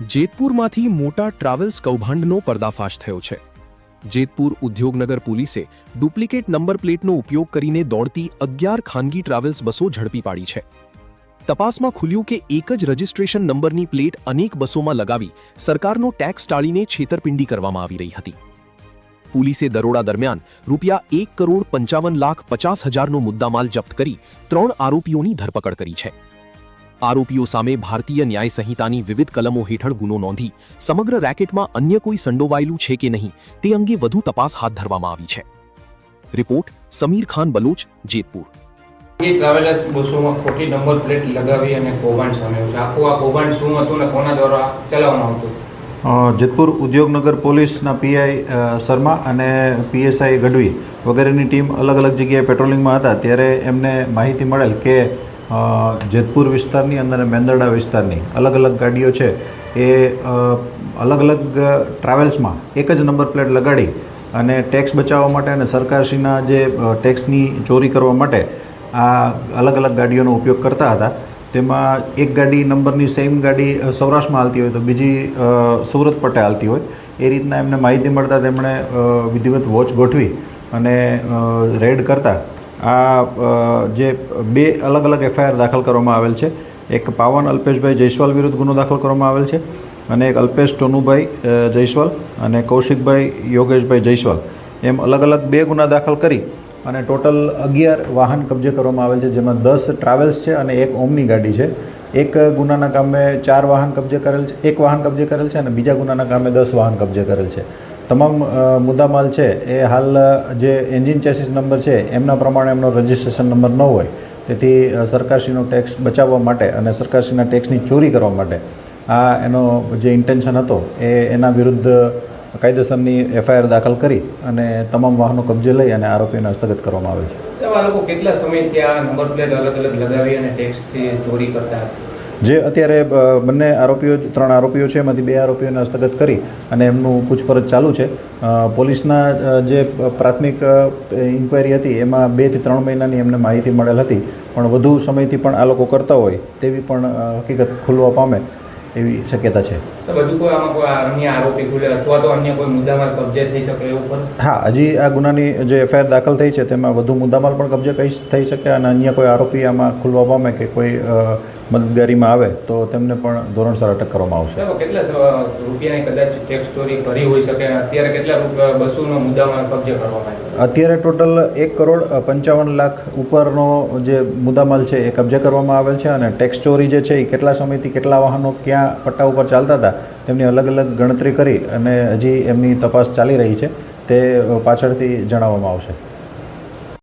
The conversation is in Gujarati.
જેતપુરમાંથી મોટા ટ્રાવેલ્સ કૌભાંડનો પર્દાફાશ થયો છે। જેતપુર ઉદ્યોગનગર પોલીસે ડુપ્લિકેટ નંબર પ્લેટનો ઉપયોગ કરીને દોડતી 11 ખાનગી ટ્રાવેલ્સ બસો ઝડપી પાડી છે। તપાસમાં ખુલ્યું કે એક જ રજિસ્ટ્રેશન નંબરની પ્લેટ અનેક બસોમાં લગાવી સરકારનો ટેક્સ ટાળીને છેતરપિંડી કરવામાં આવી રહી હતી। પોલીસે દરોડા દરમિયાન ₹1,55,50,000નો મુદ્દામાલ જપ્ત કરી 3 આરોપીઓની ધરપકડ કરી છે। આરોપીઓ સામે ભારતીય ન્યાય સંહિતાની વિવિધ કલમો હેઠળ ગુનો નોંધી સમગ્ર રેકેટમાં અન્ય કોઈ સંડોવાયેલું છે કે નહીં તે અંગે વધુ તપાસ હાથ ધરવામાં આવી છે। રિપોર્ટ સમીર ખાન બલોચ, જેતપુર। ટ્રાવેલર્સ બસોમાં ખોટી નંબર પ્લેટ લગાવી અને કૌભાંડ સામે આવ્યું છે। આખું આ કૌભાંડ શું હતું અને કોના દ્વારા ચલાવવામાં આવતું? જેતપુર ઉદ્યોગનગર પોલીસના પીઆઈ શર્મા અને પીએસઆઈ ગઢવી વગેરેની ટીમ અલગ અલગ જગ્યાએ પેટ્રોલિંગમાં હતા ત્યારે એમને માહિતી મળેલ કે જેતપુર વિસ્તારની અંદર મેંદરડા વિસ્તારની અલગ અલગ ગાડીઓ છે એ અલગ અલગ ટ્રાવેલ્સમાં એક જ નંબર પ્લેટ લગાડી અને ટેક્સ બચાવવા માટે અને સરકારશ્રીના જે ટેક્સની ચોરી કરવા માટે આ અલગ અલગ ગાડીઓનો ઉપયોગ કરતા હતા। તેમાં એક ગાડી નંબરની સેમ ગાડી સૌરાષ્ટ્રમાં હાલતી હોય તો બીજી સુરત પટ્ટે હાલતી હોય એ રીતના એમને માહિતી મળતા તેમણે વિધિવત વોચ ગોઠવી અને રેડ કરતા આ જે બે અલગ અલગ એફઆઈઆર દાખલ કરવામાં આવેલ છે। એક પાવન અલ્પેશભાઈ જયસ્વાલ વિરુદ્ધ ગુનો દાખલ કરવામાં આવેલ છે અને એક અલ્પેશ ટોનુભાઈ જયસ્વાલ અને કૌશિકભાઈ યોગેશભાઈ જયસ્વાલ એમ અલગ અલગ બે ગુના દાખલ કરી અને ટોટલ 11 વાહન કબજે કરવામાં આવેલ છે, જેમાં 10 ટ્રાવેલ્સ છે અને એક ઓમની ગાડી છે। એક ગુનાના કામે 4 વાહન કબજે કરેલ છે, એક વાહન કબજે કરેલ છે અને બીજા ગુનાના કામે 10 વાહન કબજે કરેલ છે। તમામ મુદ્દામાલ છે એ હાલ જે એન્જિન ચેસિસ નંબર છે એમના પ્રમાણે એમનો રજિસ્ટ્રેશન નંબર ન હોય તેથી સરકારશ્રીનો ટેક્સ બચાવવા માટે અને સરકારશ્રીના ટેક્સની ચોરી કરવા માટે આ એનો જે ઇન્ટેન્શન હતો એના વિરુદ્ધ કાયદેસરની એફઆઈઆર દાખલ કરી અને તમામ વાહનો કબજે લઈ અને આરોપીઓને હસ્તગત કરવામાં આવે છે। આ લોકો કેટલા સમયથી આ નંબર પ્લેટ અલગ અલગ લગાવી અને ટેક્સથી ચોરી કરતા હતા? જે અત્યારે બંને આરોપીઓ 3 આરોપીઓ છે એમાંથી 2 આરોપીઓને હસ્તગત કરી અને એમનું પૂછપરછ ચાલુ છે। પોલીસના જે પ્રાથમિક ઇન્ક્વાયરી હતી એમાં 2 થી 3 મહિનાની એમને માહિતી મળેલ હતી, પણ વધુ સમયથી પણ આ લોકો કરતા હોય તેવી પણ હકીકત ખુલવા પામે એવી શક્યતા છે। તો બધું કોઈ આમાં કોઈ અન્ય આરોપી ખુલે અથવા તો અન્ય કોઈ મુદ્દામાલ કબજે થઈ શકે એવું પણ? હા, હજી આ ગુનાની જે એફઆઈઆર દાખલ થઈ છે તેમાં વધુ મુદ્દામાલ પણ કબજે થઈ શકે અને અન્ય કોઈ આરોપી આમાં ખુલવા પામે કે કોઈ મદદગારીમાં આવે તો તેમને પણ ધોરણસર અટક કરવામાં આવશે। કેટલા રૂપિયાની કદાચ ટેક્સ ચોરી કરી હોઈ શકે? અત્યારે કેટલા બસોનો મુદ્દામાલ કબજે કરવામાં આવ્યો? અત્યારે ટોટલ 1,55,00,000 ઉપરનો જે મુદ્દામાલ છે એ કબજે કરવામાં આવેલ છે અને ટેક્સ ચોરી જે છે એ કેટલા સમયથી કેટલા વાહનો ક્યાં પટ્ટા ઉપર ચાલતા હતા તેમની અલગ અલગ ગણતરી કરી અને હજી એમની તપાસ ચાલી રહી છે, તે પાછળથી જણાવવામાં આવશે।